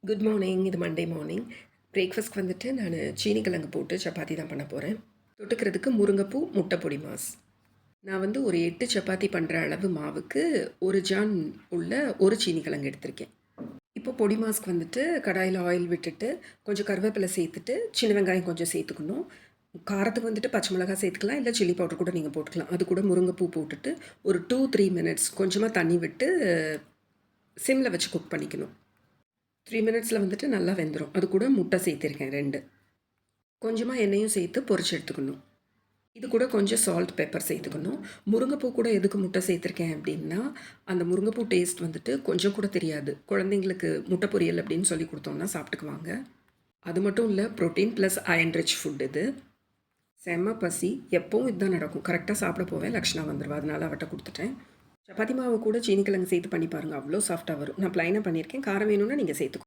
Good morning. இது Monday morning. பிரேக்ஃபாஸ்ட்க்கு வந்துட்டு நான் சீனி கிழங்கு போட்டு சப்பாத்தி தான் பண்ண போகிறேன். தொட்டுக்கிறதுக்கு முருங்கைப்பூ, முட்டை பொடி மாஸ். நான் வந்து ஒரு 8 சப்பாத்தி பண்ணுற அளவு மாவுக்கு 1 ஜான் உள்ள ஒரு சீனி கிழங்கு எடுத்திருக்கேன். இப்போ பொடி மாஸ்க்கு வந்துட்டு கடாயில் ஆயில் விட்டுட்டு கொஞ்சம் கருவேப்பிலை சேர்த்துட்டு சின்ன வெங்காயம் கொஞ்சம் சேர்த்துக்கணும். காரத்துக்கு வந்துட்டு பச்சை மிளகாய் சேர்த்துக்கலாம், இல்லை சில்லி பவுடர் கூட நீங்கள் போட்டுக்கலாம். அது கூட முருங்கைப்பூ போட்டுட்டு ஒரு 2-3 மினிட்ஸ் கொஞ்சமாக தண்ணி விட்டு சிம்மில் வச்சு குக் பண்ணிக்கணும். 3 மினிட்ஸில் வந்துட்டு நல்லா வெந்துடும். அது கூட முட்டை சேர்த்திருக்கேன் 2. கொஞ்சமாக எண்ணெயும் சேர்த்து பொரிச்சு எடுத்துக்கணும். இது கூட கொஞ்சம் சால்ட், பெப்பர் சேர்த்துக்கணும். முருங்கைப்பூ கூட எதுக்கு முட்டை சேர்த்துருக்கேன் அப்படின்னா, அந்த முருங்கைப்பூ டேஸ்ட் வந்துட்டு கொஞ்சம் கூட தெரியாது. குழந்தைங்களுக்கு முட்டை பொரியல் அப்படின்னு சொல்லி கொடுத்தோம்னா சாப்பிட்டுக்குவாங்க. அது மட்டும் இல்லை, protein plus iron rich food இது. செம்ம பசி, எப்போவும் இதுதான் நடக்கும். கரெக்டாக சாப்பிட போவேன், லக்ஷ்ணா வந்துடுவா. அதனால அவட்ட கொடுத்துட்டேன். சப்பாத்தி மாவு கூட சீனி கிழங்கு சேர்த்து பண்ணி பாருங்கள், அவ்வளோ சாஃப்டாக வரும். நான் ப்ளைனாக பண்ணியிருக்கேன். காரம் வேணும்னா நீங்கள் சேர்த்துக்கோ.